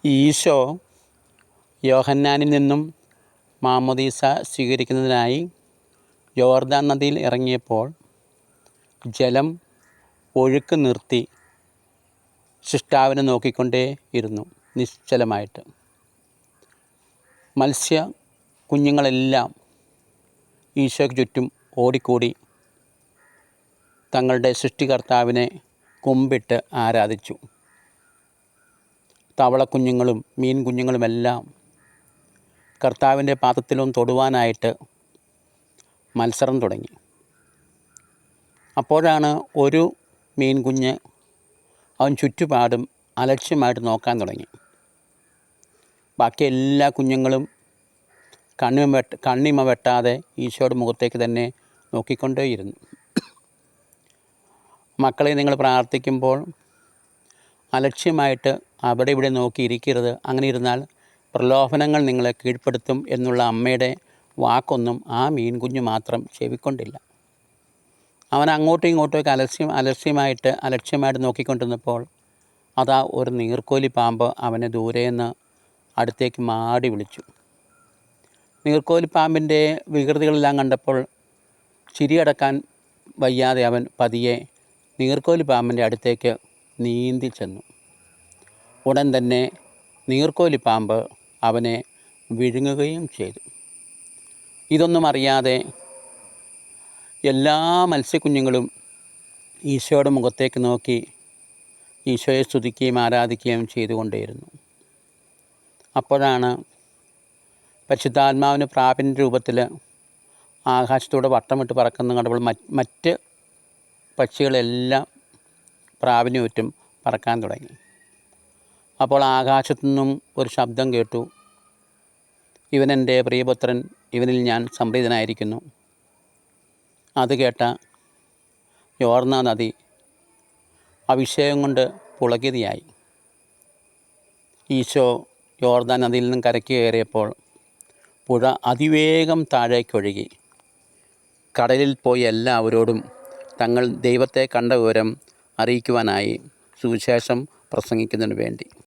ഈശോ യോഹന്നാനിൽ നിന്നും മാമോദീസ സ്വീകരിക്കുന്നതിനായി യോർദാൻ നദിയിൽ ഇറങ്ങിയപ്പോൾ ജലം ഒഴുക്ക് നിർത്തി സൃഷ്ടാവിനെ നോക്കിക്കൊണ്ടേ ഇരുന്നു നിശ്ചലമായിട്ട്. മത്സ്യ കുഞ്ഞുങ്ങളെല്ലാം ഈശോയ്ക്ക് ചുറ്റും ഓടിക്കൂടി തങ്ങളുടെ സൃഷ്ടികർത്താവിനെ കുമ്പിട്ട് ആരാധിച്ചു. തവളക്കുഞ്ഞുങ്ങളും മീൻ കുഞ്ഞുങ്ങളുമെല്ലാം കർത്താവിൻ്റെ പാദത്തിലൊന്ന് തൊടുവാനായിട്ട് മത്സരം തുടങ്ങി. അപ്പോഴാണ് ഒരു മീൻ കുഞ്ഞ് അവൻ ചുറ്റുപാടും അലക്ഷ്യമായിട്ട് നോക്കാൻ തുടങ്ങി. ബാക്കി എല്ലാ കുഞ്ഞുങ്ങളും കണ്ണിമ വെട്ടാതെ ഈശോയുടെ മുഖത്തേക്ക് തന്നെ നോക്കിക്കൊണ്ടേയിരുന്നു. മക്കളെ, നിങ്ങൾ പ്രാർത്ഥിക്കുമ്പോൾ അലക്ഷ്യമായിട്ട് അവിടെ ഇവിടെ നോക്കിയിരിക്കരുത്. അങ്ങനെ ഇരുന്നാൽ പ്രലോഭനങ്ങൾ നിങ്ങളെ കീഴ്പ്പെടുത്തും എന്നുള്ള അമ്മയുടെ വാക്കൊന്നും ആ മീൻ കുഞ്ഞ് മാത്രം ചെവിക്കൊണ്ടില്ല. അവൻ അങ്ങോട്ടും ഇങ്ങോട്ടുമൊക്കെ അലക്ഷ്യമായിട്ട് നോക്കിക്കൊണ്ടിരുന്നപ്പോൾ അതാ ഒരു നീർക്കോലി പാമ്പ് അവനെ ദൂരേന്ന് അടുത്തേക്ക് മാടി വിളിച്ചു. നീർക്കോലി പാമ്പിൻ്റെ വികൃതികളെല്ലാം കണ്ടപ്പോൾ ചിരിയടക്കാൻ വയ്യാതെ അവൻ പതിയെ നീർക്കോലി പാമ്പിൻ്റെ അടുത്തേക്ക് നീന്തി ചെന്നു. ഉടൻ തന്നെ നീർക്കോലി പാമ്പ് അവനെ വിഴുങ്ങുകയും ചെയ്തു. ഇതൊന്നും അറിയാതെ എല്ലാ മത്സ്യക്കുഞ്ഞുങ്ങളും ഈശോയുടെ മുഖത്തേക്ക് നോക്കി ഈശോയെ സ്തുതിക്കുകയും ആരാധിക്കുകയും ചെയ്തുകൊണ്ടേയിരുന്നു. അപ്പോഴാണ് പരിശുദ്ധാത്മാവിന് പ്രാവിൻ്റെ രൂപത്തിൽ ആകാശത്തൂടെ വട്ടമിട്ട് പറക്കുന്ന കണ്ടപ്പോൾ മറ്റ് പക്ഷികളെല്ലാം പ്രാവിന് ചുറ്റും പറക്കാൻ തുടങ്ങി. അപ്പോൾ ആകാശത്തു നിന്നും ഒരു ശബ്ദം കേട്ടു, ഇവനെൻ്റെ പ്രിയപുത്രൻ, ഇവനിൽ ഞാൻ സംപ്രീതനായിരിക്കുന്നു. അത് കേട്ട യോർദാൻ നദി അഭിഷേകം കൊണ്ട് പുളകിതയായി. ഈശോ യോർദാൻ നദിയിൽ നിന്നും കരയ്ക്ക് കയറിയപ്പോൾ പുഴ അതിവേഗം താഴേക്കൊഴുകി. കടലിൽ പോയി എല്ലാവരോടും തങ്ങൾ ദൈവത്തെ കണ്ട വിവരം അറിയിക്കുവാനായി സുവിശേഷം പ്രസംഗിക്കുന്നതിന് വേണ്ടി.